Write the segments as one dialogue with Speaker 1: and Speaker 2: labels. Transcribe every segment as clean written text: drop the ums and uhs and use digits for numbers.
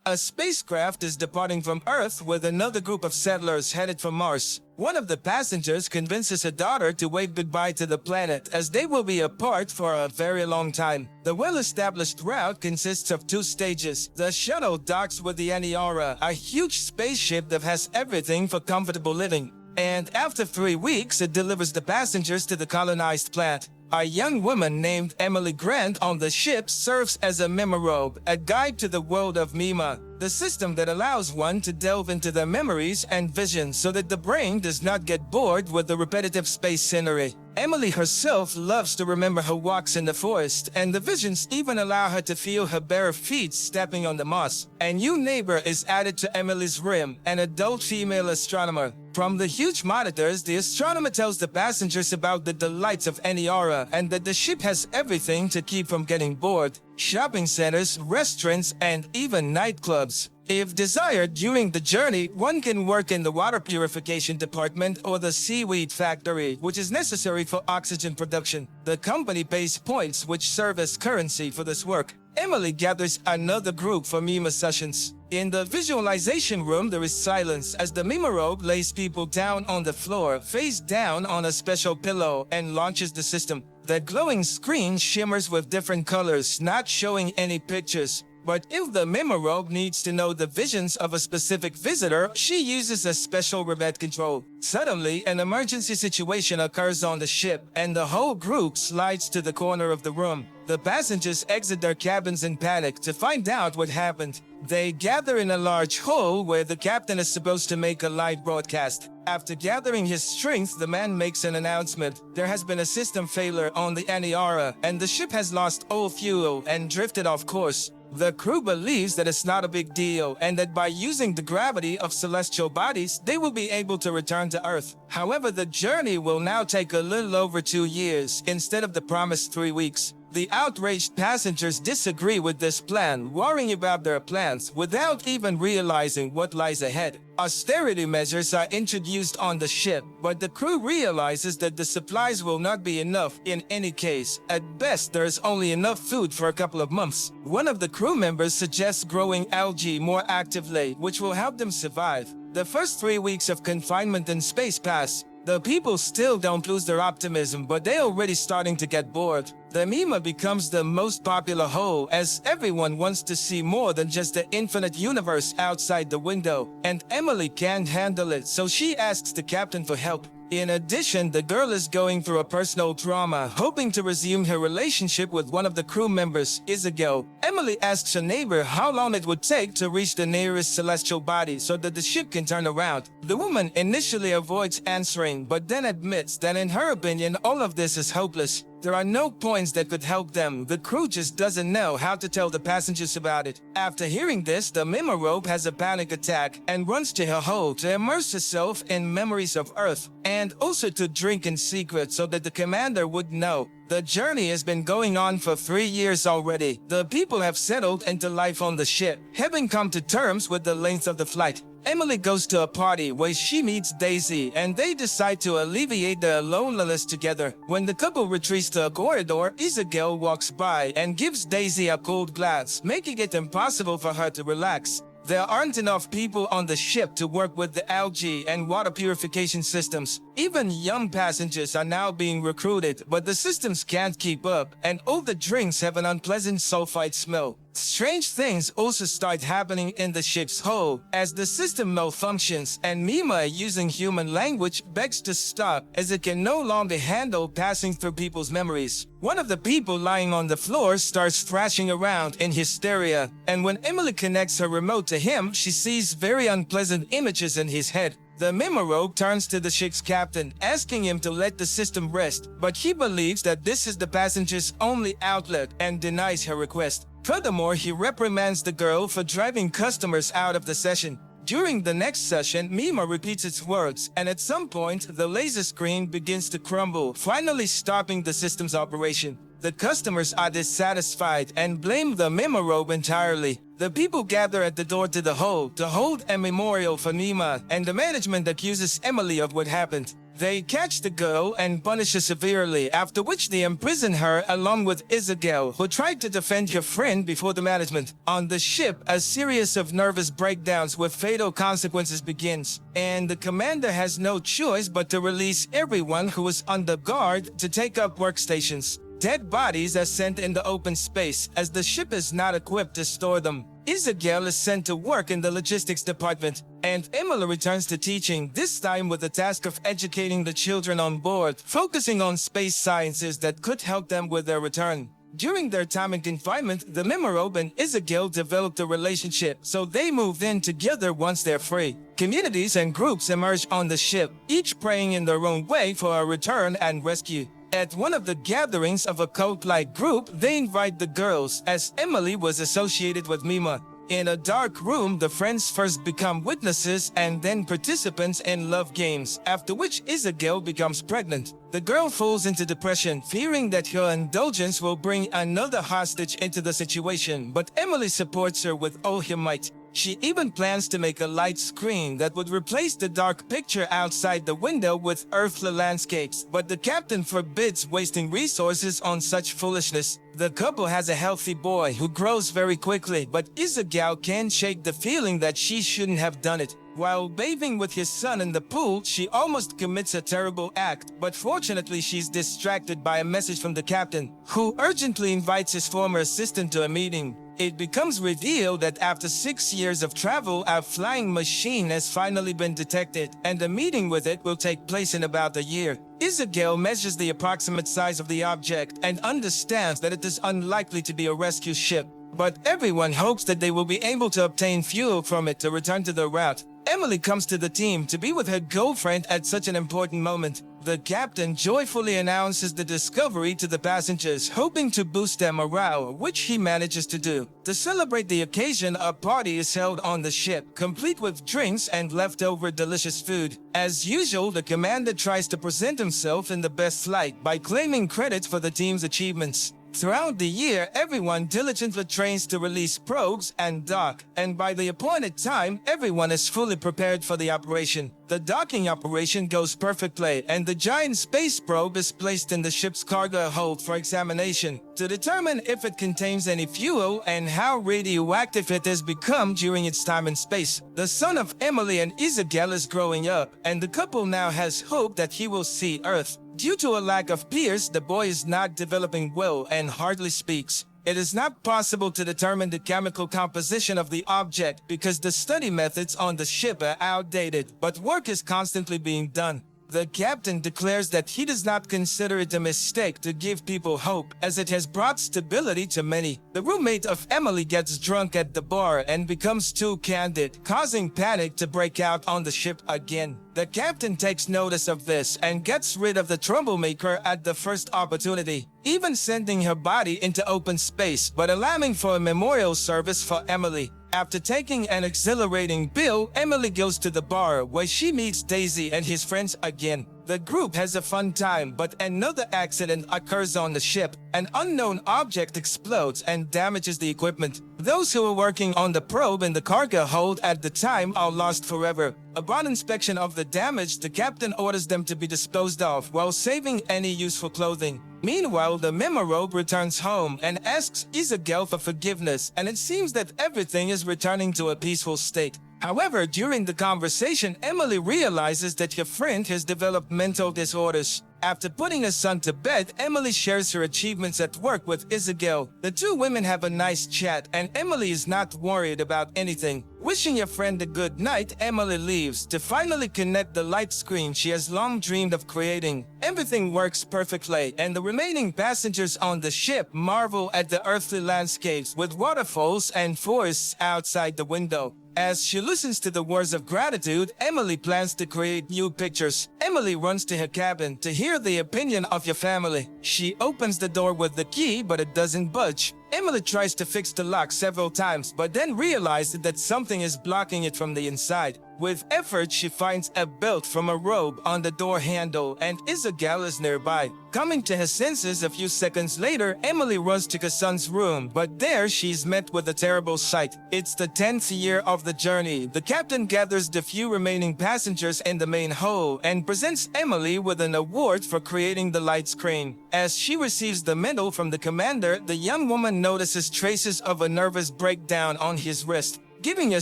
Speaker 1: A spacecraft is departing from Earth with another group of settlers headed for Mars. One of the passengers convinces her daughter to wave goodbye to the planet as they will be apart for a very long time. The well-established route consists of 2 stages. The shuttle docks with the Aniara, a huge spaceship that has everything for comfortable living. And after 3 weeks, it delivers the passengers to the colonized planet. A young woman named Emily Grant on the ship serves as a Memorobe, a guide to the world of Mima, the system that allows one to delve into their memories and visions so that the brain does not get bored with the repetitive space scenery. Emily herself loves to remember her walks in the forest, and the visions even allow her to feel her bare feet stepping on the moss. A new neighbor is added to Emily's rim, an adult female astronomer. From the huge monitors, the astronomer tells the passengers about the delights of Aniara and that the ship has everything to keep from getting bored: shopping centers, restaurants, and even nightclubs. If desired during the journey, one can work in the water purification department or the seaweed factory, which is necessary for oxygen production. The company pays points which serve as currency for this work. Emily gathers another group for Mima sessions. In the visualization room, there is silence as the Memorobe lays people down on the floor, face down on a special pillow, and launches the system. The glowing screen shimmers with different colors, not showing any pictures. But if the Memorobe needs to know the visions of a specific visitor, she uses a special remote control. Suddenly, an emergency situation occurs on the ship, and the whole group slides to the corner of the room. The passengers exit their cabins in panic to find out what happened. They gather in a large hall where the captain is supposed to make a live broadcast. After gathering his strength, the man makes an announcement. There has been a system failure on the Aniara, and the ship has lost all fuel and drifted off course. The crew believes that it's not a big deal and that by using the gravity of celestial bodies, they will be able to return to Earth. However, the journey will now take a little over 2 years instead of the promised 3 weeks. The outraged passengers disagree with this plan, worrying about their plans without even realizing what lies ahead. Austerity measures are introduced on the ship, but the crew realizes that the supplies will not be enough in any case. At best, there is only enough food for a couple of months. One of the crew members suggests growing algae more actively, which will help them survive. The first 3 weeks of confinement in space pass. The people still don't lose their optimism, but they're already starting to get bored. The Mima becomes the most popular hole as everyone wants to see more than just the infinite universe outside the window. And Emily can't handle it, so she asks the captain for help. In addition, the girl is going through a personal trauma, hoping to resume her relationship with one of the crew members, Isabel. Emily asks her neighbor how long it would take to reach the nearest celestial body so that the ship can turn around. The woman initially avoids answering, but then admits that in her opinion, all of this is hopeless. There are no points that could help them. The crew just doesn't know how to tell the passengers about it. After hearing this, the Memorobe has a panic attack and runs to her hole to immerse herself in memories of Earth and also to drink in secret so that the commander would know. The journey has been going on for 3 years already. The people have settled into life on the ship, having come to terms with the length of the flight. Emily goes to a party where she meets Daisy, and they decide to alleviate their loneliness together. When the couple retreats to a corridor, Isabel walks by and gives Daisy a cold glance, making it impossible for her to relax. There aren't enough people on the ship to work with the algae and water purification systems. Even young passengers are now being recruited, but the systems can't keep up, and all the drinks have an unpleasant sulfite smell. Strange things also start happening in the ship's hull as the system malfunctions, and Mima, using human language, begs to stop as it can no longer handle passing through people's memories. One of the people lying on the floor starts thrashing around in hysteria, and when Emily connects her remote to him, she sees very unpleasant images in his head. The Memorobe turns to the ship's captain, asking him to let the system rest, but he believes that this is the passenger's only outlet and denies her request. Furthermore, he reprimands the girl for driving customers out of the session. During the next session, Mima repeats its words, and at some point, the laser screen begins to crumble, finally stopping the system's operation. The customers are dissatisfied and blame the Memorobe entirely. The people gather at the door to the hole to hold a memorial for Mima, and the management accuses Emily of what happened. They catch the girl and punish her severely, after which they imprison her along with Isabel, who tried to defend her friend before the management. On the ship, a series of nervous breakdowns with fatal consequences begins, and the commander has no choice but to release everyone who is under guard to take up workstations. Dead bodies are sent in the open space, as the ship is not equipped to store them. Isabel is sent to work in the logistics department, and Emily returns to teaching, this time with the task of educating the children on board, focusing on space sciences that could help them with their return. During their time in confinement, the Mimorobe and Isabel developed a relationship, so they moved in together once they're free. Communities and groups emerge on the ship, each praying in their own way for a return and rescue. At one of the gatherings of a cult-like group, they invite the girls, as Emily was associated with Mima. In a dark room, the friends first become witnesses and then participants in love games, after which Isabel becomes pregnant. The girl falls into depression, fearing that her indulgence will bring another hostage into the situation, but Emily supports her with all her might. She even plans to make a light screen that would replace the dark picture outside the window with earthly landscapes, but the captain forbids wasting resources on such foolishness. The couple has a healthy boy who grows very quickly, but Isabel can't shake the feeling that she shouldn't have done it. While bathing with his son in the pool, she almost commits a terrible act, but fortunately she's distracted by a message from the captain, who urgently invites his former assistant to a meeting. It becomes revealed that after 6 years of travel, a flying machine has finally been detected, and a meeting with it will take place in about a year. Isabel measures the approximate size of the object and understands that it is unlikely to be a rescue ship, but everyone hopes that they will be able to obtain fuel from it to return to their route. Emily comes to the team to be with her girlfriend at such an important moment. The captain joyfully announces the discovery to the passengers, hoping to boost their morale, which he manages to do. To celebrate the occasion, a party is held on the ship, complete with drinks and leftover delicious food. As usual, the commander tries to present himself in the best light by claiming credit for the team's achievements. Throughout the year, everyone diligently trains to release probes and dock, and by the appointed time, everyone is fully prepared for the operation. The docking operation goes perfectly, and the giant space probe is placed in the ship's cargo hold for examination to determine if it contains any fuel and how radioactive it has become during its time in space. The son of Emily and Isabel is growing up, and the couple now has hope that he will see Earth. Due to a lack of peers, the boy is not developing well and hardly speaks. It is not possible to determine the chemical composition of the object because the study methods on the ship are outdated, but work is constantly being done. The captain declares that he does not consider it a mistake to give people hope, as it has brought stability to many. The roommate of Emily gets drunk at the bar and becomes too candid, causing panic to break out on the ship again. The captain takes notice of this and gets rid of the troublemaker at the first opportunity, even sending her body into open space, but allowing for a memorial service for Emily. After taking an exhilarating pill, Emily goes to the bar where she meets Daisy and his friends again. The group has a fun time, but another accident occurs on the ship. An unknown object explodes and damages the equipment. Those who were working on the probe in the cargo hold at the time are lost forever. Upon inspection of the damage, the captain orders them to be disposed of while saving any useful clothing. Meanwhile, the Mimorobe returns home and asks Isabel for forgiveness, and it seems that everything is returning to a peaceful state. However, during the conversation, Emily realizes that her friend has developed mental disorders. After putting her son to bed, Emily shares her achievements at work with Isabel. The two women have a nice chat, and Emily is not worried about anything. Wishing her friend a good night, Emily leaves to finally connect the light screen she has long dreamed of creating. Everything works perfectly, and the remaining passengers on the ship marvel at the earthly landscapes with waterfalls and forests outside the window. As she listens to the words of gratitude, Emily plans to create new pictures. Emily runs to her cabin to hear the opinion of her family. She opens the door with the key, but it doesn't budge. Emily tries to fix the lock several times, but then realizes that something is blocking it from the inside. With effort, she finds a belt from a robe on the door handle and is a gallows nearby. Coming to her senses a few seconds later, Emily runs to Kasun's room, but there she's met with a terrible sight. It's the 10th year of the journey. The captain gathers the few remaining passengers in the main hold and presents Emily with an award for creating the light screen. As she receives the medal from the commander, the young woman notices traces of a nervous breakdown on his wrist. Giving a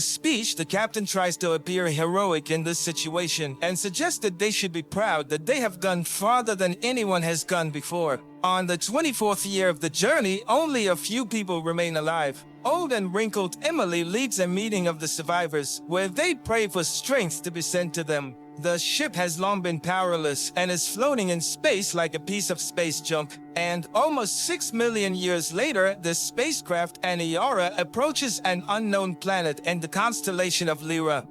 Speaker 1: speech, the captain tries to appear heroic in this situation and suggests that they should be proud that they have gone farther than anyone has gone before. On the 24th year of the journey, only a few people remain alive. Old and wrinkled Emily leads a meeting of the survivors, where they pray for strength to be sent to them. The ship has long been powerless and is floating in space like a piece of space junk. And almost 6 million years later, the spacecraft Aniara approaches an unknown planet in the constellation of Lyra.